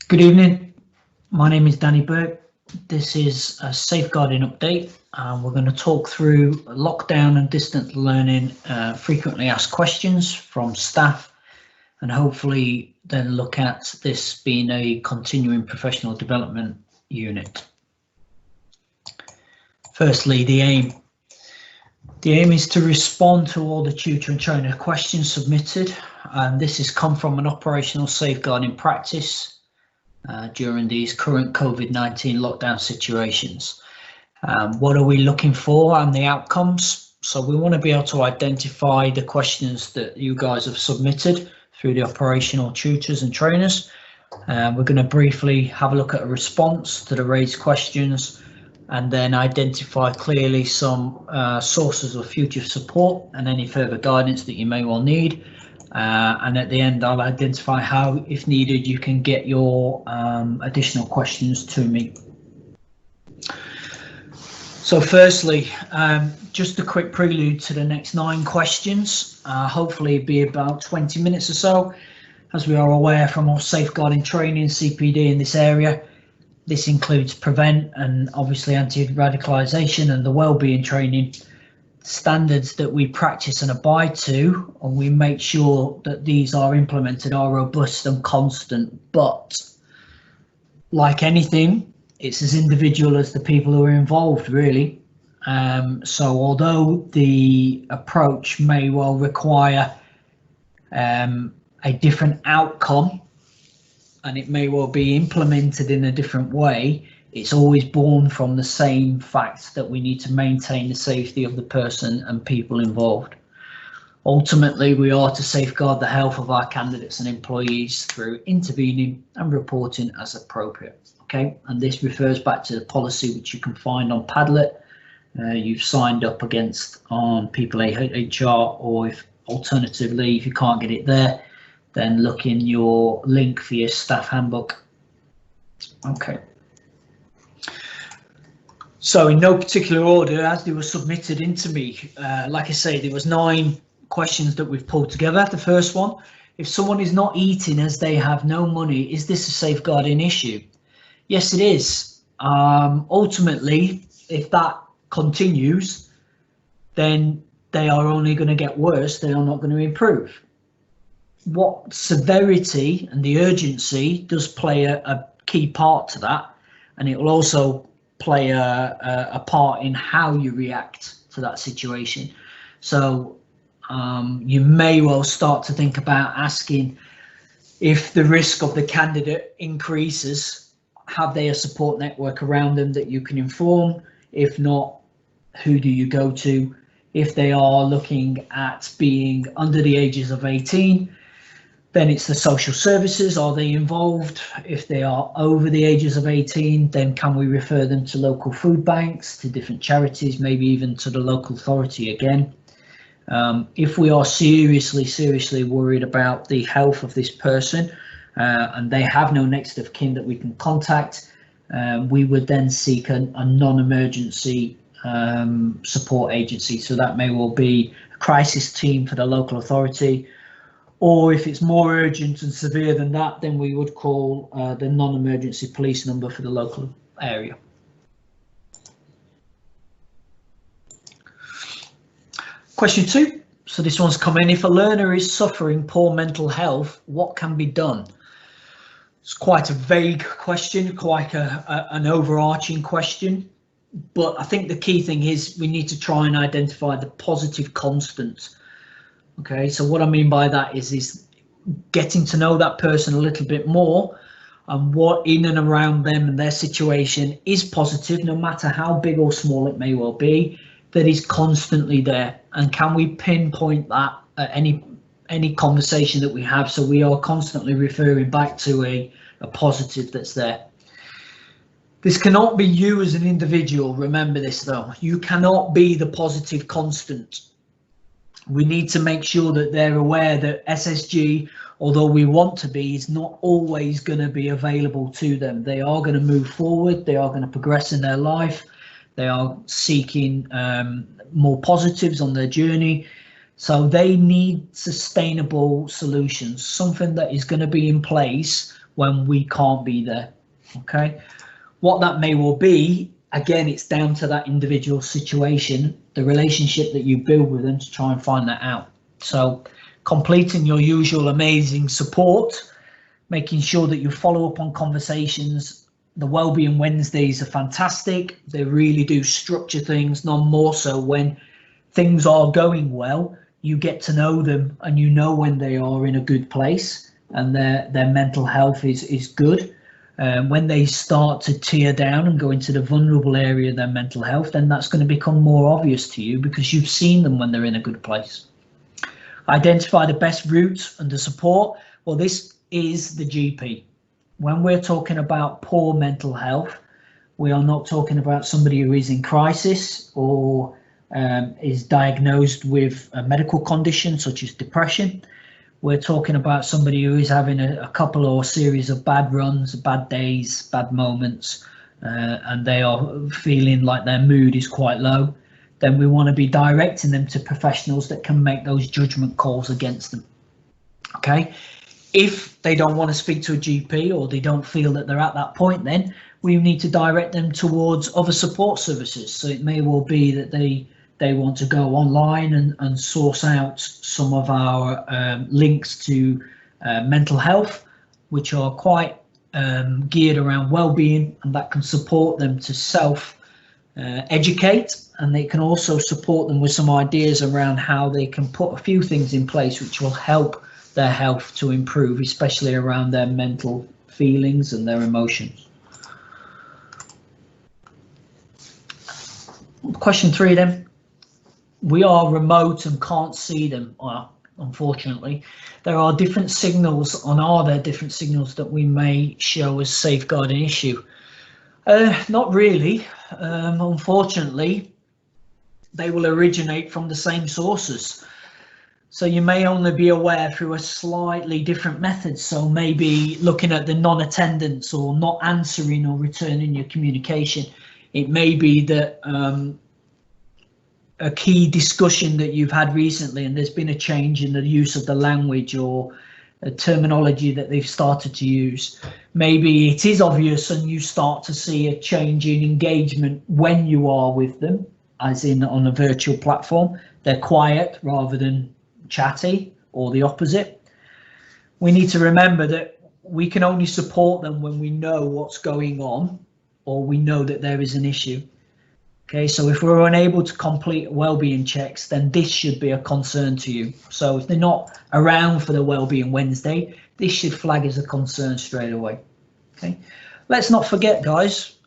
Good evening, my name is Danny Burke. This is a safeguarding update. We're going to talk through lockdown and distance learning, frequently asked questions from staff, and hopefully then look at this being a continuing professional development unit. Firstly, the aim. The aim is to respond to all the tutor and trainer questions submitted, and this has come from an operational safeguarding practice during these current COVID-19 lockdown situations. What are we looking for and the outcomes? So we want to be able to identify the questions that you guys have submitted through the operational tutors and trainers. We're going to briefly have a look at a response to the raised questions and then identify clearly some sources of future support and any further guidance that you may well need. And at the end, I'll identify how, if needed, you can get your additional questions to me. So firstly, just a quick prelude to the next 9 questions. Hopefully it'll be about 20 minutes or so. As we are aware from our safeguarding training, CPD in this area, this includes prevent and obviously anti-radicalisation and the wellbeing training standards that we practice and abide to, and we make sure that these are implemented, are robust and constant. But like anything, it's as individual as the people who are involved, really. So although the approach may well require a different outcome and it may well be implemented in a different way, it's always born from the same facts that we need to maintain the safety of the person and people involved. Ultimately, we are to safeguard the health of our candidates and employees through intervening and reporting as appropriate. Okay, and this refers back to the policy which you can find on Padlet. You've signed up against on People HR, or if alternatively, if you can't get it there, then look in your link for your staff handbook. Okay. So in no particular order as they were submitted into me, like I say, there was 9 questions that we've pulled together. The first one: if someone is not eating as they have no money, is this a safeguarding issue? Yes, it is. Ultimately, if that continues, then they are only going to get worse. They are not going to improve. What severity and the urgency does play a key part to that, and it will also play a part in how you react to that situation. So you may well start to think about asking, if the risk of the candidate increases, have they a support network around them that you can inform? If not, who do you go to? If they are looking at being under the ages of 18, then it's the social services. Are they involved? If they are over the ages of 18, then can we refer them to local food banks, to different charities, maybe even to the local authority again? If we are seriously worried about the health of this person and they have no next of kin that we can contact, we would then seek a non-emergency support agency. So that may well be a crisis team for the local authority, or if it's more urgent and severe than that, then we would call the non-emergency police number for the local area. Question 2. So this one's come in: if a learner is suffering poor mental health, what can be done? It's quite a vague question, quite an overarching question, but I think the key thing is we need to try and identify the positive constant. Okay, so what I mean by that is getting to know that person a little bit more, and what in and around them and their situation is positive, no matter how big or small it may well be, that is constantly there. And can we pinpoint that at any conversation that we have, so we are constantly referring back to a positive that's there. This cannot be you as an individual. Remember this though, you cannot be the positive constant. We need to make sure that they're aware that SSG, although we want to be, is not always going to be available to them. They are going to move forward, they are going to progress in their life, they are seeking more positives on their journey. So they need sustainable solutions, something that is going to be in place when we can't be there. Okay, what that may well be, again, it's down to that individual situation, the relationship that you build with them to try and find that out. So completing your usual amazing support, making sure that you follow up on conversations. The Wellbeing Wednesdays are fantastic. They really do structure things, none more so when things are going well. You get to know them and you know when they are in a good place and their mental health is good. When they start to tear down and go into the vulnerable area of their mental health, then that's going to become more obvious to you because you've seen them when they're in a good place. Identify the best route and the support. Well, this is the GP. When we're talking about poor mental health, we are not talking about somebody who is in crisis or is diagnosed with a medical condition such as depression. We're talking about somebody who is having a couple or series of bad runs, bad days, bad moments, and they are feeling like their mood is quite low. Then we want to be directing them to professionals that can make those judgment calls against them. Okay, if they don't want to speak to a GP or they don't feel that they're at that point, then we need to direct them towards other support services. So it may well be that they want to go online and source out some of our links to mental health, which are quite geared around well-being, and that can support them to self-educate, and they can also support them with some ideas around how they can put a few things in place which will help their health to improve, especially around their mental feelings and their emotions. Question 3 then. We are remote and can't see them. Well, unfortunately, there are different signals, and are there different signals that we may show as safeguarding issue? Not really. Unfortunately, they will originate from the same sources. So you may only be aware through a slightly different method. So maybe looking at the non-attendance or not answering or returning your communication. It may be that a key discussion that you've had recently and there's been a change in the use of the language or a terminology that they've started to use. Maybe it is obvious and you start to see a change in engagement when you are with them, as in on a virtual platform. They're quiet rather than chatty, or the opposite. We need to remember that we can only support them when we know what's going on or we know that there is an issue. Okay, so if we're unable to complete wellbeing checks, then this should be a concern to you. So if they're not around for the Wellbeing Wednesday, this should flag as a concern straight away. Okay, let's not forget, guys,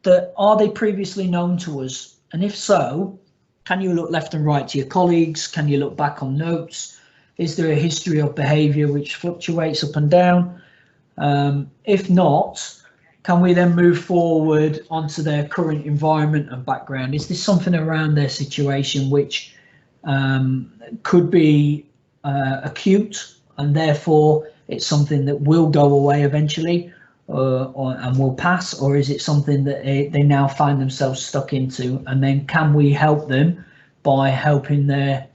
that are they previously known to us? And if so, can you look left and right to your colleagues? Can you look back on notes? Is there a history of behaviour which fluctuates up and down? If not, can we then move forward onto their current environment and background? Is there something around their situation which could be acute and therefore it's something that will go away eventually and will pass, or is it something that they now find themselves stuck into? And then can we help them by helping their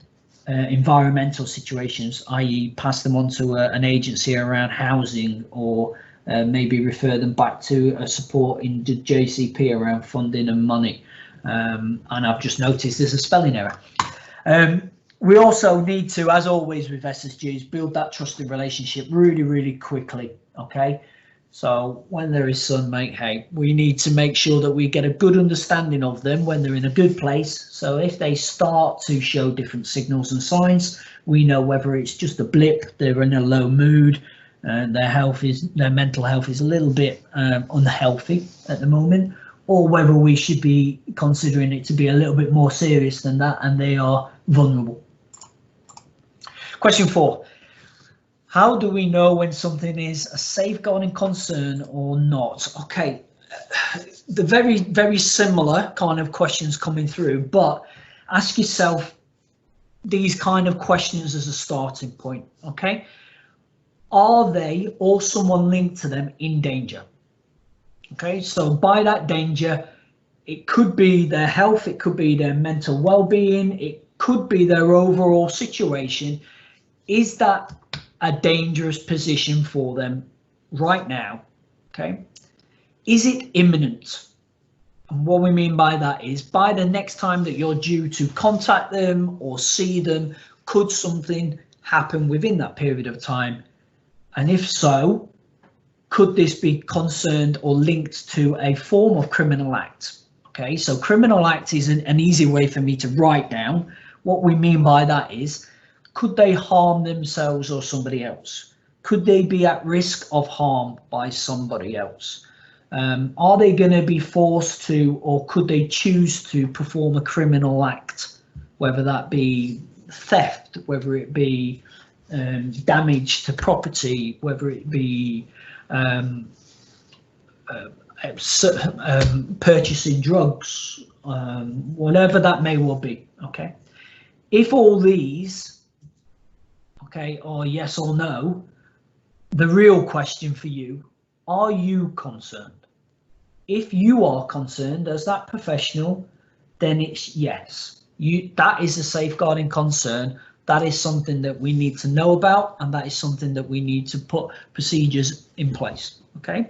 environmental situations, i.e. pass them on to an agency around housing, or maybe refer them back to a support in the JCP around funding and money. And I've just noticed there's a spelling error. We also need to, as always with SSGs, build that trusted relationship really, really quickly. Okay, so when there is sun, mate, hey, we need to make sure that we get a good understanding of them when they're in a good place. So if they start to show different signals and signs, we know whether it's just a blip, they're in a low mood, their mental health is a little bit unhealthy at the moment, or whether we should be considering it to be a little bit more serious than that and they are vulnerable. Question 4. How do we know when something is a safeguarding concern or not? Okay, the very, very similar kind of questions coming through, but ask yourself these kind of questions as a starting point, okay? Are they or someone linked to them in danger? Okay, so by that danger, it could be their health, it could be their mental well-being, it could be their overall situation. Is that a dangerous position for them right now, okay? Is it imminent? And what we mean by that is by the next time that you're due to contact them or see them, could something happen within that period of time? And if so, could this be concerned or linked to a form of criminal act? Okay, so criminal act is an easy way for me to write down. What we mean by that is, could they harm themselves or somebody else? Could they be at risk of harm by somebody else? Are they going to be forced to, or could they choose to perform a criminal act, whether that be theft, whether it be damage to property, whether it be purchasing drugs, whatever that may well be. Okay, if all these, okay, are yes or no, the real question for you, are you concerned? If you are concerned as that professional, then it's yes. That is a safeguarding concern. That is something that we need to know about, and that is something that we need to put procedures in place. Okay.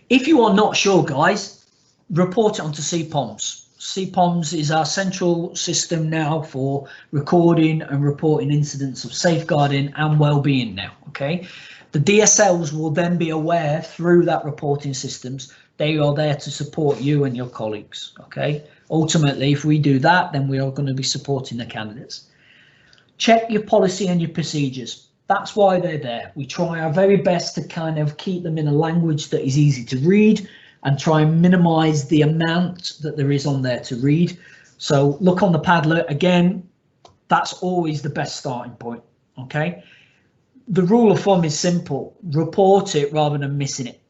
If you are not sure, guys, report it onto CPOMS. CPOMS is our central system now for recording and reporting incidents of safeguarding and well-being now. Okay. The DSLs will then be aware through that reporting systems. They are there to support you and your colleagues. Okay. Ultimately, if we do that, then we are going to be supporting the candidates. Check your policy and your procedures. That's why they're there. We try our very best to kind of keep them in a language that is easy to read and try and minimize the amount that there is on there to read. So look on the Padlet again. That's always the best starting point. Okay. The rule of thumb is simple. Report it rather than missing it.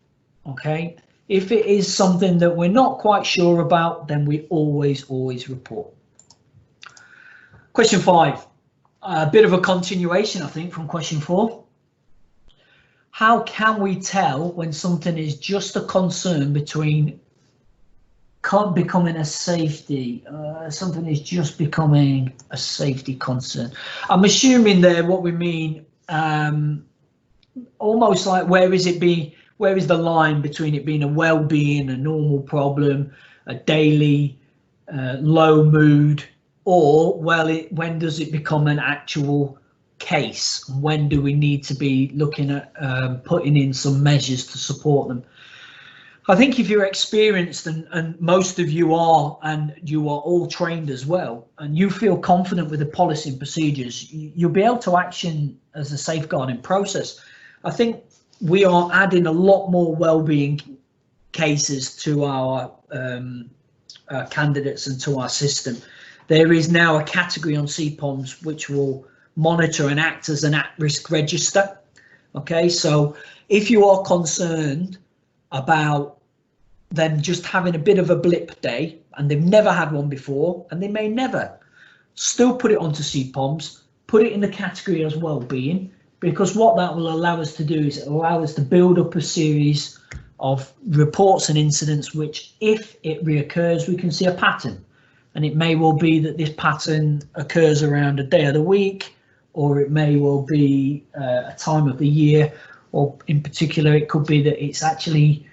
Okay. If it is something that we're not quite sure about, then we always report. Question 5. A bit of a continuation, I think, from question 4. How can we tell when something is just a concern between becoming a safety, something is just becoming a safety concern? I'm assuming there what we mean, almost like where is the line between it being a well-being, a normal problem, a daily low mood, or when does it become an actual case? When do we need to be looking at putting in some measures to support them? I think if you're experienced, and most of you are, and you are all trained as well, and you feel confident with the policy and procedures, you'll be able to action as a safeguarding process. I think we are adding a lot more well-being cases to our candidates and to our system. There is now a category on CPOMS which will monitor and act as an at-risk register. Okay, so if you are concerned about them just having a bit of a blip day, and they've never had one before, and they may never, still put it onto CPOMS, put it in the category as well-being, because what that will allow us to do is allow us to build up a series of reports and incidents which, if it reoccurs, we can see a pattern. And it may well be that this pattern occurs around a day of the week, or it may well be a time of the year, or in particular, it could be that it's actually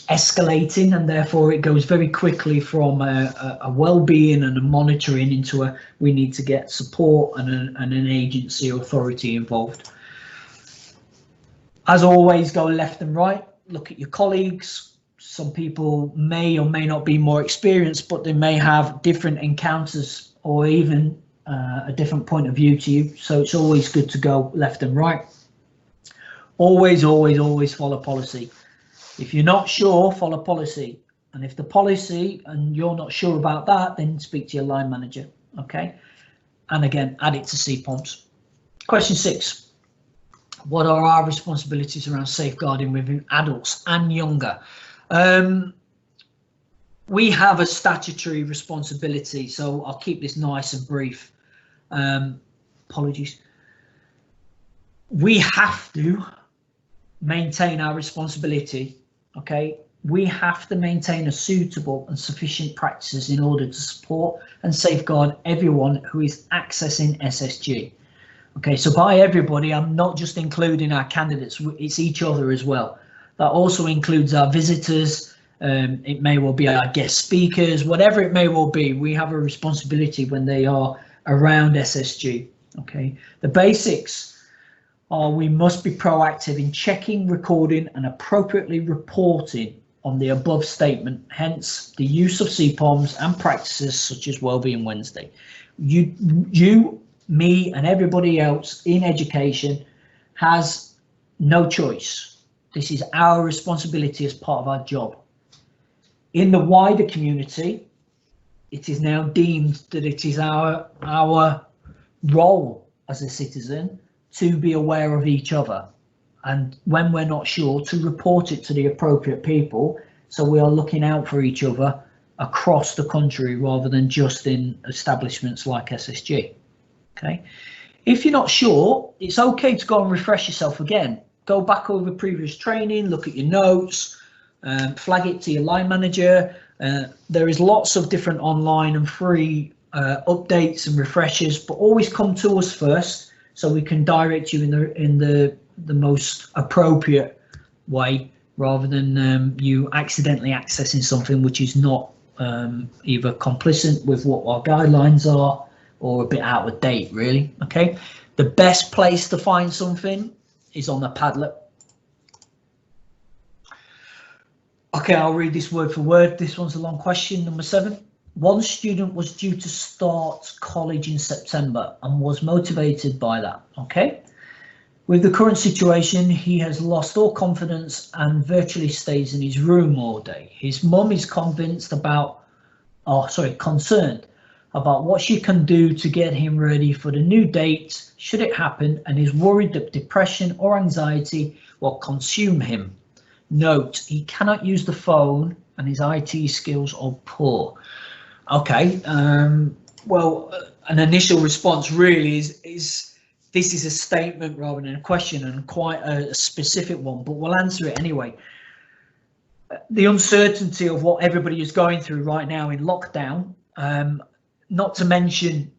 escalating, and therefore it goes very quickly from a well-being and a monitoring into a we need to get support and an agency authority involved. As always, go left and right, look at your colleagues. Some people may or may not be more experienced, but they may have different encounters or even a different point of view to you. So it's always good to go left and right. Always follow policy. If you're not sure, follow policy. And if the policy and you're not sure about that, then speak to your line manager. Okay. And again, add it to CPOMS. Question 6. What are our responsibilities around safeguarding within adults and younger? We have a statutory responsibility, so I'll keep this nice and brief. Apologies. We have to maintain our responsibility. Okay, we have to maintain a suitable and sufficient practices in order to support and safeguard everyone who is accessing SSG. Okay, so by everybody, I'm not just including our candidates, it's each other as well. That also includes our visitors, it may well be our guest speakers, whatever it may well be, we have a responsibility when they are around SSG. Okay, the basics are we must be proactive in checking, recording and appropriately reporting on the above statement, hence the use of CPOMs and practices such as Wellbeing Wednesday. You, me and everybody else in education has no choice. This is our responsibility as part of our job. In the wider community, it is now deemed that it is our role as a citizen to be aware of each other, and when we're not sure, to report it to the appropriate people, so we are looking out for each other across the country rather than just in establishments like SSG. Okay, if you're not sure, it's okay to go and refresh yourself again. Go back over previous training, look at your notes, flag it to your line manager. There is lots of different online and free updates and refreshers, but always come to us first so we can direct you in the most appropriate way, rather than you accidentally accessing something which is not either complicit with what our guidelines are or a bit out of date, really. Okay, the best place to find something is on the Padlet. Okay, I'll read this word for word. This one's a long question. Number 7. One student was due to start college in September and was motivated by that. Okay. With the current situation, he has lost all confidence and virtually stays in his room all day. His mum is concerned about what she can do to get him ready for the new date should it happen, and is worried that depression or anxiety will consume him. Note, he cannot use the phone and his IT skills are poor. Okay, well, an initial response really is this is a statement rather than a question, and quite a specific one, but we'll answer it anyway. The uncertainty of what everybody is going through right now in lockdown, not to mention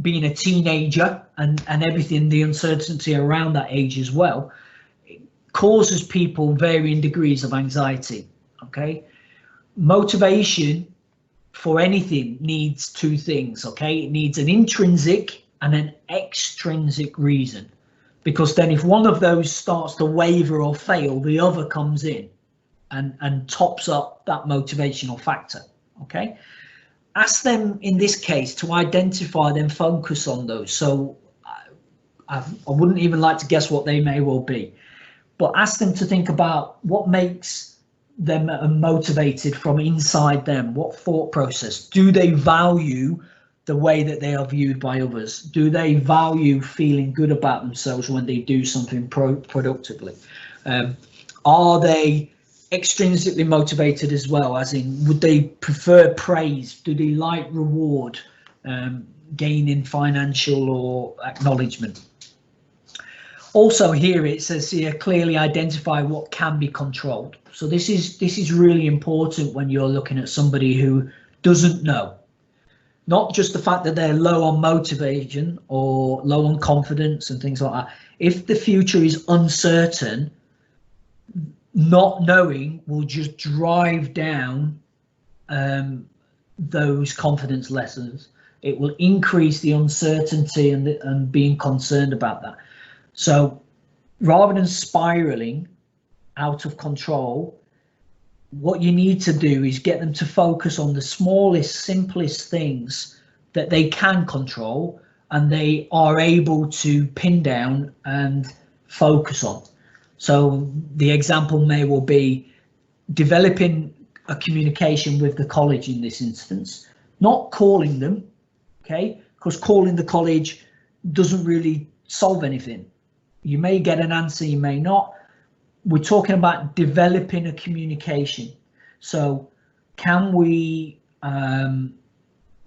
being a teenager and everything, the uncertainty around that age as well, causes people varying degrees of anxiety. Okay, motivation for anything needs 2 things. Okay, it needs an intrinsic and an extrinsic reason, because then if one of those starts to waver or fail, the other comes in and tops up that motivational factor. Okay, ask them in this case to identify, then focus on those. So I wouldn't even like to guess what they may well be, but ask them to think about what makes them motivated from inside them. What thought process? Do they value the way that they are viewed by others? Do they value feeling good about themselves when they do something productively? Are they extrinsically motivated as well, as in would they prefer praise? Do they like reward, gaining financial or acknowledgement? Also here it says here, clearly identify what can be controlled. So this is really important when you're looking at somebody who doesn't know. Not just the fact that they're low on motivation or low on confidence and things like that. If the future is uncertain, not knowing will just drive down those confidence lessons. It will increase the uncertainty and being concerned about that. So rather than spiraling out of control, what you need to do is get them to focus on the smallest, simplest things that they can control and they are able to pin down and focus on. So the example may well be developing a communication with the college in this instance, not calling them, okay, because calling the college doesn't really solve anything. You may get an answer, you may not. We're talking about developing a communication. So can we not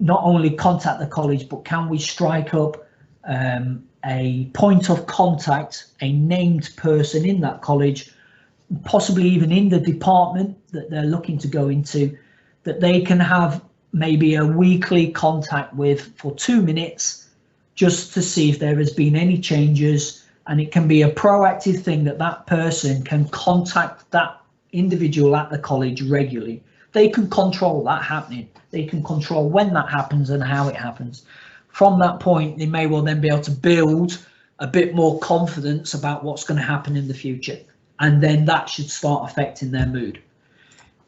only contact the college, but can we strike up a point of contact, a named person in that college, possibly even in the department that they're looking to go into, that they can have maybe a weekly contact with for 2 minutes just to see if there has been any changes, and it can be a proactive thing that that person can contact that individual at the college regularly. They can control that happening. They can control when that happens and how it happens. From that point, they may well then be able to build a bit more confidence about what's going to happen in the future. And then that should start affecting their mood.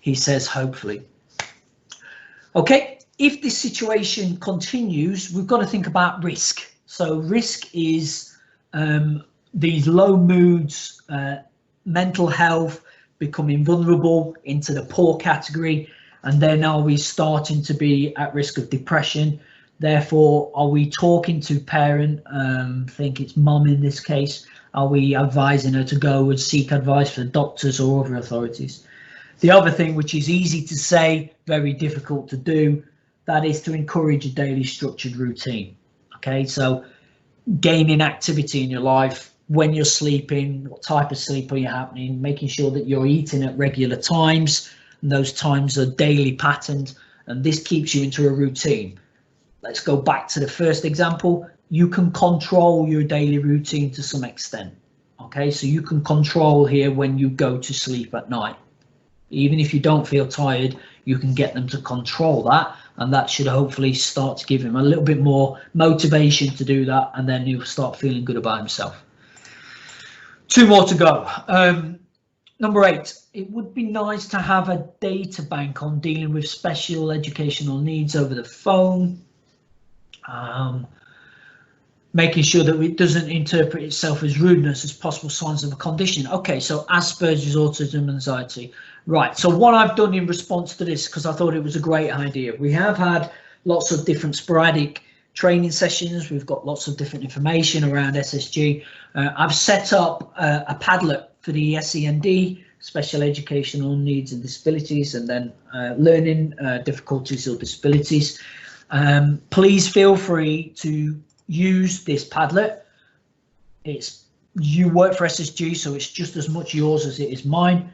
He says, hopefully. Okay, if this situation continues, we've got to think about risk. So risk is these low moods, mental health, becoming vulnerable into the poor category, and then are we starting to be at risk of depression? Therefore, are we talking to parent, think it's mum in this case, are we advising her to go and seek advice from doctors or other authorities? The other thing, which is easy to say, very difficult to do, that is to encourage a daily structured routine. Okay, so gaining activity in your life, when you're sleeping, what type of sleep are you happening, making sure that you're eating at regular times, and those times are daily patterned, and this keeps you into a routine. Let's go back to the first example. You can control your daily routine to some extent. Okay, so you can control here when you go to sleep at night. Even if you don't feel tired, you can get them to control that, and that should hopefully start to give him a little bit more motivation to do that, and then he'll start feeling good about himself. 2 more to go. Number 8, it would be nice to have a data bank on dealing with special educational needs over the phone, making sure that it doesn't interpret itself as rudeness as possible signs of a condition. Okay, so Asperger's, autism, anxiety. Right, so what I've done in response to this, because I thought it was a great idea, we have had lots of different sporadic training sessions. We've got lots of different information around SSG. I've set up a Padlet for the SEND, special educational needs and disabilities, and then learning difficulties or disabilities. Please feel free to use this Padlet. You work for SSG, so it's just as much yours as it is mine.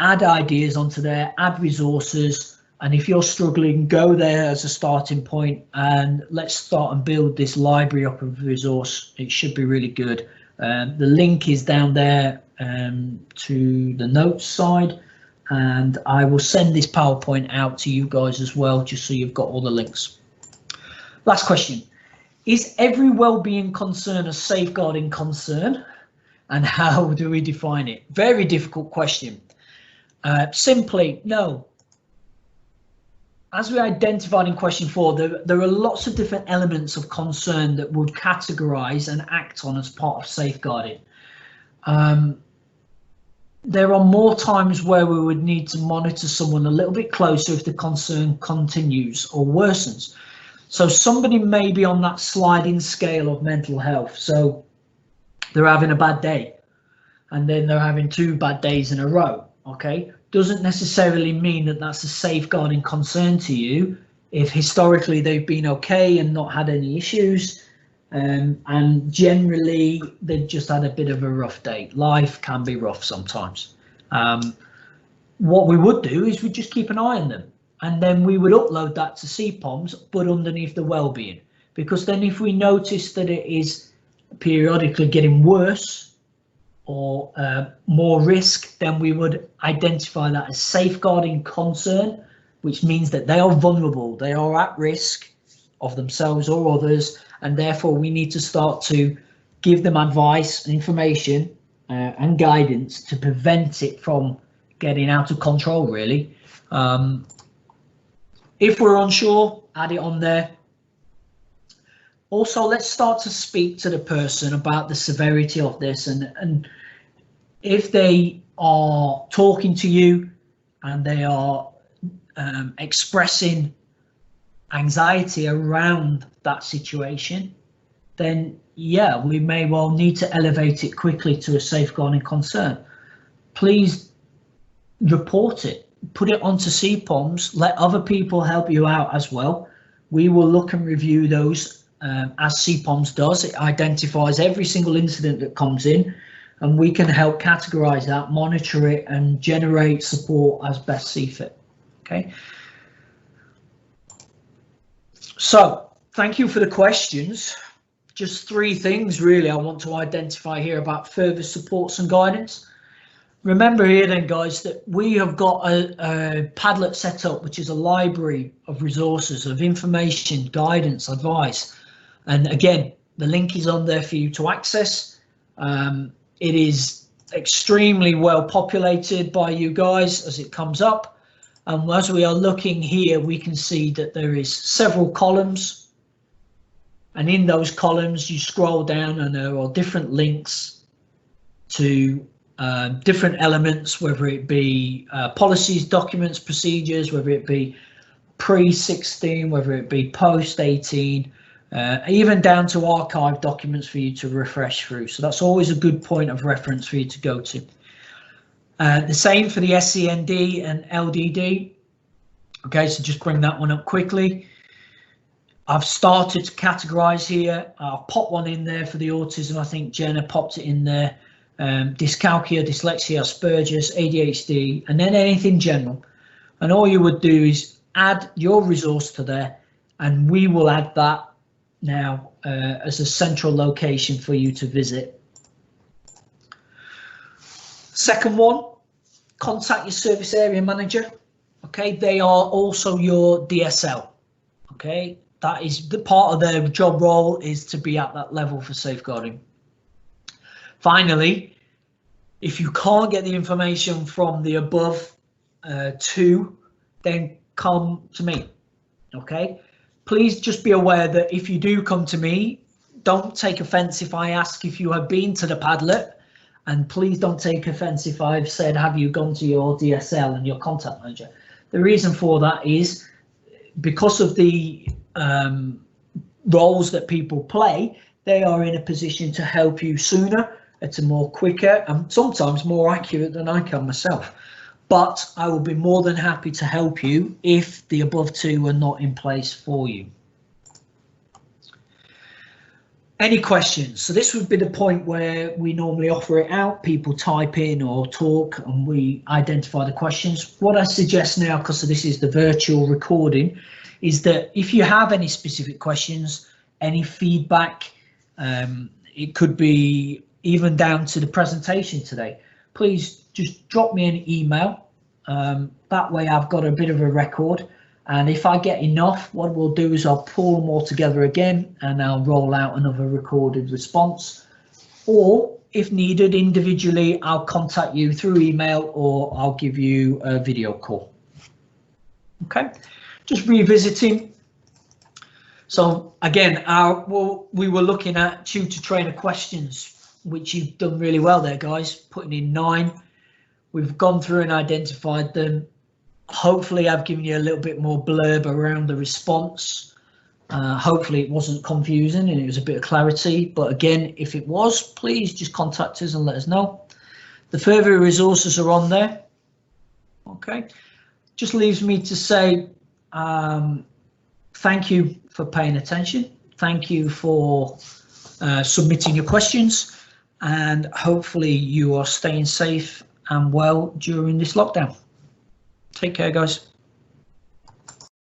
Add ideas onto there, add resources, and if you're struggling, go there as a starting point, and let's start and build this library up of resource. It should be really good. The link is down there to the notes side, and I will send this PowerPoint out to you guys as well, just so you've got all the links. Last question. Is every well-being concern a safeguarding concern, and how do we define it? Very difficult question. Simply, no. As we identified in question 4, there are lots of different elements of concern that would categorise and act on as part of safeguarding. There are more times where we would need to monitor someone a little bit closer if the concern continues or worsens. So somebody may be on that sliding scale of mental health. So they're having a bad day, and then they're having 2 bad days in a row. Okay, doesn't necessarily mean that that's a safeguarding concern to you if historically they've been okay and not had any issues, and generally they've just had a bit of a rough day. Life can be rough sometimes. What we would do is we just keep an eye on them, and then we would upload that to CPOMs, but underneath the well-being, because then if we notice that it is periodically getting worse or more risk, then we would identify that as safeguarding concern, which means that they are vulnerable, they are at risk of themselves or others, and therefore we need to start to give them advice and information and guidance to prevent it from getting out of control, really. If we're unsure, add it on there. Also, let's start to speak to the person about the severity of this, and if they are talking to you and they are expressing anxiety around that situation, then yeah, we may well need to elevate it quickly to a safeguarding concern. Please report it, put it onto CPOMs, let other people help you out as well. We will look and review those as CPOMs does. It identifies every single incident that comes in, and we can help categorize that, monitor it, and generate support as best see fit. Okay. So thank you for the questions. just 3 things really I want to identify here about further supports and guidance. Remember here then, guys, that we have got a Padlet set up, which is a library of resources, of information, guidance, advice. And again, the link is on there for you to access. It is extremely well populated by you guys as it comes up. And as we are looking here, we can see that there is several columns. And in those columns, you scroll down and there are different links to different elements, whether it be policies, documents, procedures, whether it be pre-16, whether it be post-18, even down to archive documents for you to refresh through. So that's always a good point of reference for you to go to. The same for the SEND and LDD. Okay, so just bring that one up quickly. I've started to categorize here. I'll pop one in there for the autism. I think Jenna popped it in there. Dyscalculia, dyslexia, Asperger's, ADHD, and then anything general. And all you would do is add your resource to there, and we will add that now as a central location for you to visit. Second one, contact your service area manager. Okay, they are also your DSL. Okay, that is the part of their job role, is to be at that level for safeguarding. Finally, if you can't get the information from the above 2, then come to me. Okay, please just be aware that if you do come to me, don't take offense if I ask if you have been to the Padlet, and please don't take offense if I've said, have you gone to your DSL and your contact manager? The reason for that is because of the roles that people play, they are in a position to help you sooner. It's a more quicker and sometimes more accurate than I can myself. But I will be more than happy to help you if the above 2 are not in place for you. Any questions? So this would be the point where we normally offer it out. People type in or talk and we identify the questions. What I suggest now, because this is the virtual recording, is that if you have any specific questions, any feedback, it could be even down to the presentation today, please just drop me an email. That way I've got a bit of a record, and if I get enough, what we'll do is I'll pull them all together again and I'll roll out another recorded response, or if needed individually, I'll contact you through email or I'll give you a video call. Okay, just revisiting. So again, we were looking at tutor trainer questions, which you've done really well there, guys, putting in 9. We've gone through and identified them. Hopefully I've given you a little bit more blurb around the response. Hopefully it wasn't confusing and it was a bit of clarity, but again, if it was, please just contact us and let us know. The further resources are on there. Okay, just leaves me to say thank you for paying attention. Thank you for submitting your questions, and hopefully you are staying safe and well during this lockdown. Take care, guys.